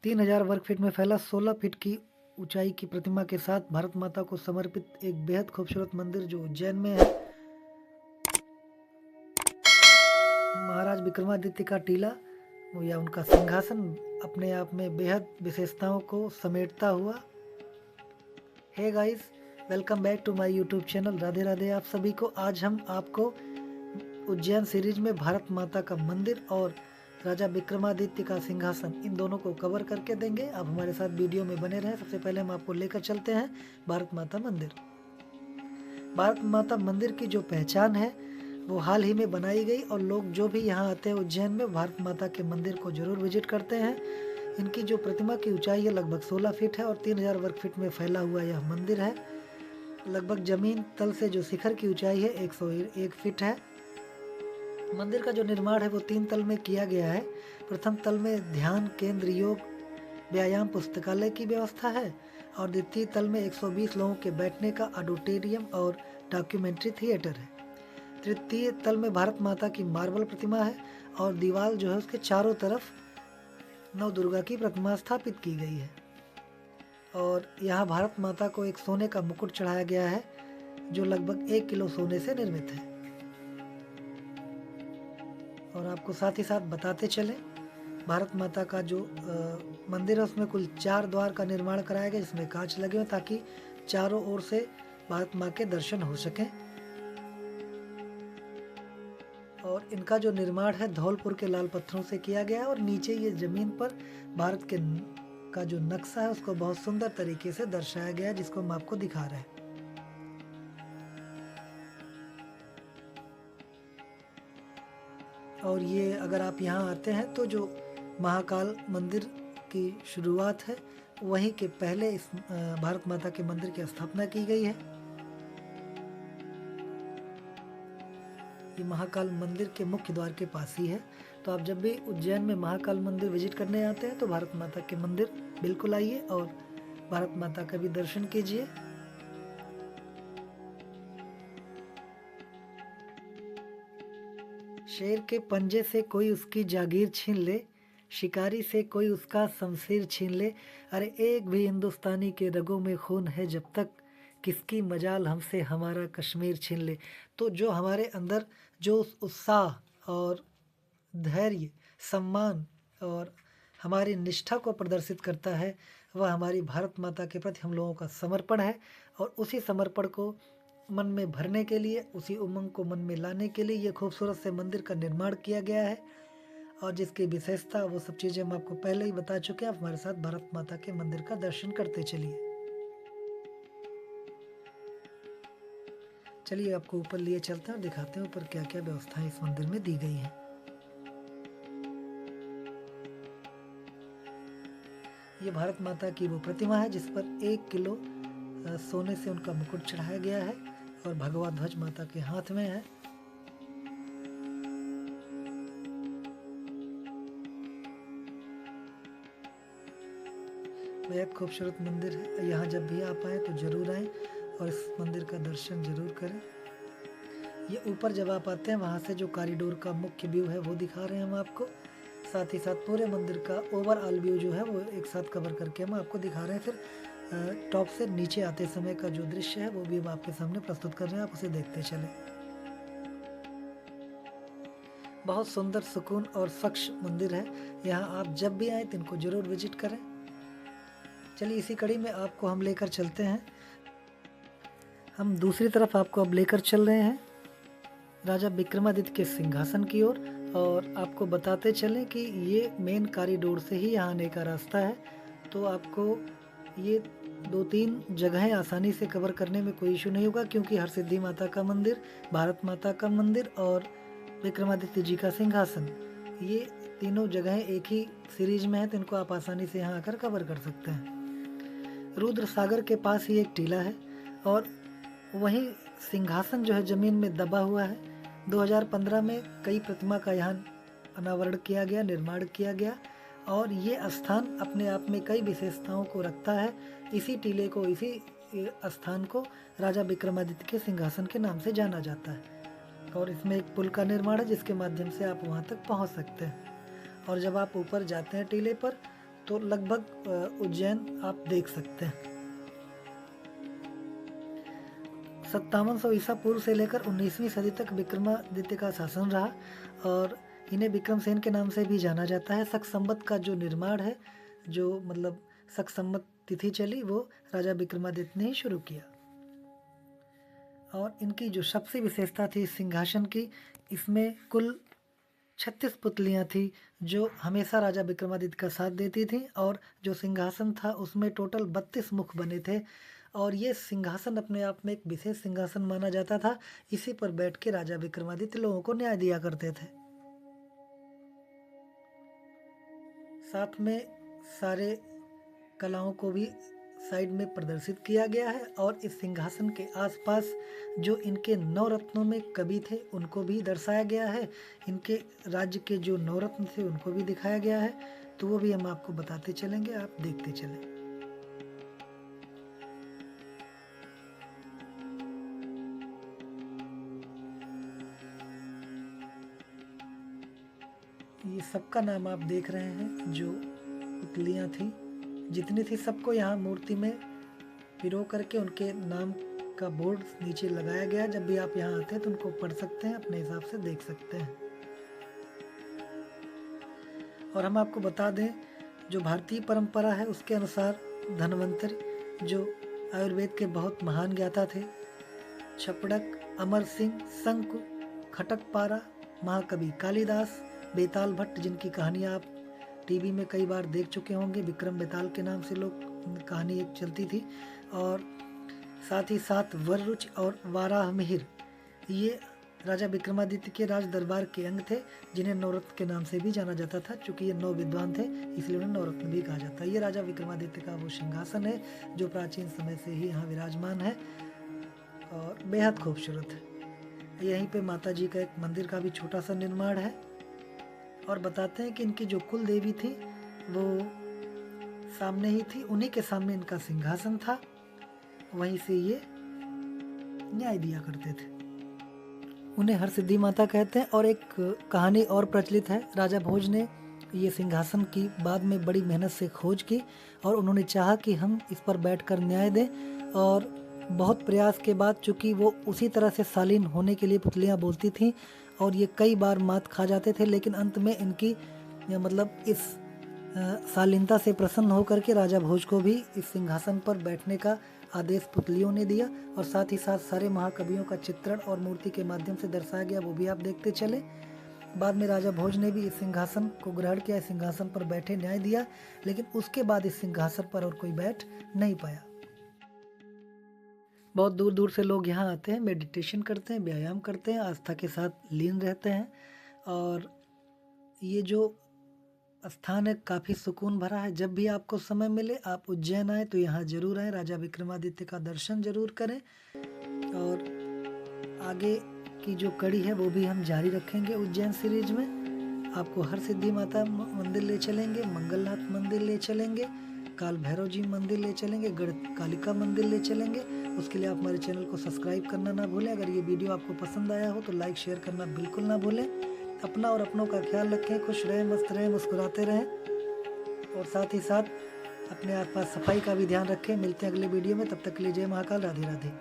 3000 वर्ग फीट में फैला 16 फीट की ऊंचाई की प्रतिमा के साथ भारत माता को समर्पित एक बेहद खूबसूरत मंदिर जो उज्जैन में है। महाराज विक्रमादित्य का टीला या उनका सिंहासन अपने आप में बेहद विशेषताओं को समेटता हुआ। Hey guys, welcome back to my YouTube channel. Radhe Radhe आप सभी को। आज हम आपको उज्जैन सीरीज में भारत माता का मंदिर और राजा विक्रमादित्य का सिंहासन, इन दोनों को कवर करके देंगे। आप हमारे साथ वीडियो में बने रहें। सबसे पहले हम आपको लेकर चलते हैं भारत माता मंदिर। भारत माता मंदिर की जो पहचान है वो हाल ही में बनाई गई और लोग जो भी यहाँ आते हैं उज्जैन में भारत माता के मंदिर को जरूर विजिट करते हैं। इनकी जो प्रतिमा की ऊंचाई है लगभग 16 फीट है और 3000 वर्ग फीट में फैला हुआ यह मंदिर है। लगभग जमीन तल से जो शिखर की ऊंचाई है 101 फीट है। मंदिर का जो निर्माण है वो 3 तल में किया गया है। प्रथम तल में ध्यान केंद्र, योग, व्यायाम, पुस्तकालय की व्यवस्था है और द्वितीय तल में 120 लोगों के बैठने का ऑडिटोरियम और डॉक्यूमेंट्री थिएटर है। तृतीय तल में भारत माता की मार्बल प्रतिमा है और दीवार जो है उसके चारों तरफ नव दुर्गा की प्रतिमा स्थापित की गई है। और यहाँ भारत माता को एक सोने का मुकुट चढ़ाया गया है जो लगभग 1 किलो सोने से निर्मित है। और आपको साथ ही साथ बताते चले, भारत माता का जो मंदिर है उसमें कुल 4 द्वार का निर्माण कराया गया जिसमें कांच लगे हुए ताकि चारों ओर से भारत माँ के दर्शन हो सकें। और इनका जो निर्माण है धौलपुर के लाल पत्थरों से किया गया है और नीचे ये जमीन पर भारत के का जो नक्शा है उसको बहुत सुंदर तरीके से दर्शाया गया है जिसको हम आपको दिखा रहे हैं। और ये अगर आप यहाँ आते हैं तो जो महाकाल मंदिर की शुरुआत है वहीं के पहले इस भारत माता के मंदिर की स्थापना की गई है। ये महाकाल मंदिर के मुख्य द्वार के पास ही है। तो आप जब भी उज्जैन में महाकाल मंदिर विजिट करने आते हैं तो भारत माता के मंदिर बिल्कुल आइए और भारत माता का भी दर्शन कीजिए। शेर के पंजे से कोई उसकी जागीर छीन ले, शिकारी से कोई उसका शमशीर छीन ले, अरे एक भी हिंदुस्तानी के रगों में खून है जब तक, किसकी मजाल हमसे हमारा कश्मीर छीन ले। तो जो हमारे अंदर जो उत्साह और धैर्य, सम्मान और हमारी निष्ठा को प्रदर्शित करता है वह हमारी भारत माता के प्रति हम लोगों का समर्पण है। और उसी समर्पण को मन में भरने के लिए, उसी उमंग को मन में लाने के लिए ये खूबसूरत से मंदिर का निर्माण किया गया है। और जिसकी विशेषता वो सब चीज़ें हम आपको पहले ही बता चुके हैं। आप हमारे साथ भारत माता के मंदिर का दर्शन करते चलिए। चलिए आपको ऊपर लिए चलते हैं और दिखाते हैं ऊपर क्या क्या व्यवस्थाएं इस मंदिर में दी गई हैं। ये भारत माता की वो प्रतिमा है जिस पर 1 किलो सोने से उनका मुकुट चढ़ाया गया है और भगवा ध्वज माता के हाथ में है। बेहद खूबसूरत मंदिर है। यहाँ जब भी आप आए तो जरूर आएं और इस मंदिर का दर्शन जरूर करें। ये ऊपर जब आप आते हैं वहाँ से जो कॉरिडोर का मुख्य व्यू है वो दिखा रहे हैं हम आपको। साथ ही साथ पूरे मंदिर का ओवरऑल व्यू जो है वो एक साथ कवर करके हम आपको दिखा रहे हैं। फिर टॉप से नीचे आते समय का जो दृश्य है वो भी हम आपके सामने प्रस्तुत कर रहे हैं, आप उसे देखते चलें। बहुत सुंदर, सुकून और स्वच्छ मंदिर है। यहाँ आप जब भी आए तो इनको जरूर विजिट करें। चलिए इसी कड़ी में आपको हम लेकर चलते हैं। हम दूसरी तरफ आपको अब लेकर चल रहे हैं राजा विक्रमादित्य के सिंहासन की ओर और आपको बताते चलें कि ये मेन कॉरिडोर से ही यहाँ आने का रास्ता है। तो आपको ये 2-3 जगहें आसानी से कवर करने में कोई इशू नहीं होगा क्योंकि हरसिद्धि माता का मंदिर, भारत माता का मंदिर और विक्रमादित्य जी का सिंहासन, ये तीनों जगहें एक ही सीरीज में हैं तो इनको आप आसानी से यहाँ आकर कवर कर सकते हैं। रुद्र सागर के पास ही एक टीला है और वहीं सिंहासन जो है ज़मीन में दबा हुआ है। 2015 में कई प्रतिमा का यहाँ अनावरण किया गया, निर्माण किया गया और ये स्थान अपने आप में कई विशेषताओं को रखता है। इसी टीले को, इसी स्थान को राजा विक्रमादित्य के सिंहासन के नाम से जाना जाता है। और इसमें एक पुल का निर्माण है जिसके माध्यम से आप वहाँ तक पहुँच सकते हैं। और जब आप ऊपर जाते हैं टीले पर तो लगभग उज्जैन आप देख सकते हैं। 5700 ईसा पूर्व से लेकर 19वीं सदी तक विक्रमादित्य का शासन रहा और इन्हें विक्रमसेन के नाम से भी जाना जाता है। शक संवत का जो निर्माण है, जो मतलब शक संवत तिथि चली, वो राजा विक्रमादित्य ने ही शुरू किया। और इनकी जो सबसे विशेषता थी इस सिंहासन की, इसमें कुल 36 पुतलियाँ थी जो हमेशा राजा विक्रमादित्य का साथ देती थी। और जो सिंहासन था उसमें टोटल 32 मुख बने थे और ये सिंहासन अपने आप में एक विशेष सिंहासन माना जाता था। इसी पर बैठ के राजा विक्रमादित्य लोगों को न्याय दिया करते थे। साथ में सारे कलाओं को भी साइड में प्रदर्शित किया गया है और इस सिंहासन के आसपास जो इनके नवरत्नों में कवि थे उनको भी दर्शाया गया है। इनके राज्य के जो नवरत्न थे उनको भी दिखाया गया है, तो वो भी हम आपको बताते चलेंगे, आप देखते चलें। ये सबका नाम आप देख रहे हैं, जो पुतलियाँ थी जितनी थी सबको यहाँ मूर्ति में पिरो करके उनके नाम का बोर्ड नीचे लगाया गया। जब भी आप यहाँ आते हैं तो उनको पढ़ सकते हैं, अपने हिसाब से देख सकते हैं। और हम आपको बता दें, जो भारतीय परंपरा है उसके अनुसार धन्वंतरि जो आयुर्वेद के बहुत महान ज्ञाता थे, छपड़क, अमर सिंह, शंकु, खटकपारा, महाकवि कालिदास, बेताल भट्ट, जिनकी कहानियाँ आप टीवी में कई बार देख चुके होंगे, विक्रम बेताल के नाम से लोग कहानी एक चलती थी। और साथ ही साथ वररुच और वाराह मिहिर, ये राजा विक्रमादित्य के राज दरबार के अंग थे जिन्हें नवरत्न के नाम से भी जाना जाता था। चूँकि ये 9 विद्वान थे इसलिए उन्हें नवरत्न भी कहा जाता है। ये राजा विक्रमादित्य का वो सिंहासन है जो प्राचीन समय से ही यहाँ विराजमान है और बेहद खूबसूरत है। यहीं पे माता जी का एक मंदिर का भी छोटा सा निर्माण है। और बताते हैं कि इनकी जो कुल देवी थी वो सामने ही थी, उन्हीं के सामने इनका सिंहासन था, वहीं से ये न्याय दिया करते थे। उन्हें हरसिद्धि माता कहते हैं। और एक कहानी और प्रचलित है, राजा भोज ने ये सिंहासन की बाद में बड़ी मेहनत से खोज की और उन्होंने चाहा कि हम इस पर बैठकर न्याय दें। और बहुत प्रयास के बाद, चूँकि वो उसी तरह से शालीन होने के लिए पुतलियाँ बोलती थीं और ये कई बार मात खा जाते थे, लेकिन अंत में इनकी मतलब इस शालीनता से प्रसन्न होकर के राजा भोज को भी इस सिंहासन पर बैठने का आदेश पुतलियों ने दिया। और साथ ही साथ सारे महाकवियों का चित्रण और मूर्ति के माध्यम से दर्शाया गया, वो भी आप देखते चले। बाद में राजा भोज ने भी इस सिंहासन को ग्रहण किया, इस सिंहासन पर बैठे न्याय दिया, लेकिन उसके बाद इस सिंहासन पर और कोई बैठ नहीं पाया। बहुत दूर दूर से लोग यहाँ आते हैं, मेडिटेशन करते हैं, व्यायाम करते हैं, आस्था के साथ लीन रहते हैं। और ये जो स्थान है काफ़ी सुकून भरा है। जब भी आपको समय मिले आप उज्जैन आए तो यहाँ ज़रूर आएँ, राजा विक्रमादित्य का दर्शन ज़रूर करें। और आगे की जो कड़ी है वो भी हम जारी रखेंगे उज्जैन सीरीज में। आपको हरसिद्धि माता मंदिर ले चलेंगे, मंगलनाथ मंदिर ले चलेंगे, काल भैरव जी मंदिर ले चलेंगे, गढ़ कालिका मंदिर ले चलेंगे। उसके लिए आप हमारे चैनल को सब्सक्राइब करना ना भूलें। अगर ये वीडियो आपको पसंद आया हो तो लाइक शेयर करना बिल्कुल ना भूलें। अपना और अपनों का ख्याल रखें, खुश रहें, मस्त रहें, मुस्कुराते रहें और साथ ही साथ अपने आसपास सफाई का भी ध्यान रखें। मिलते हैं अगले वीडियो में, तब तक के लिए जय महाकाल, राधे राधे।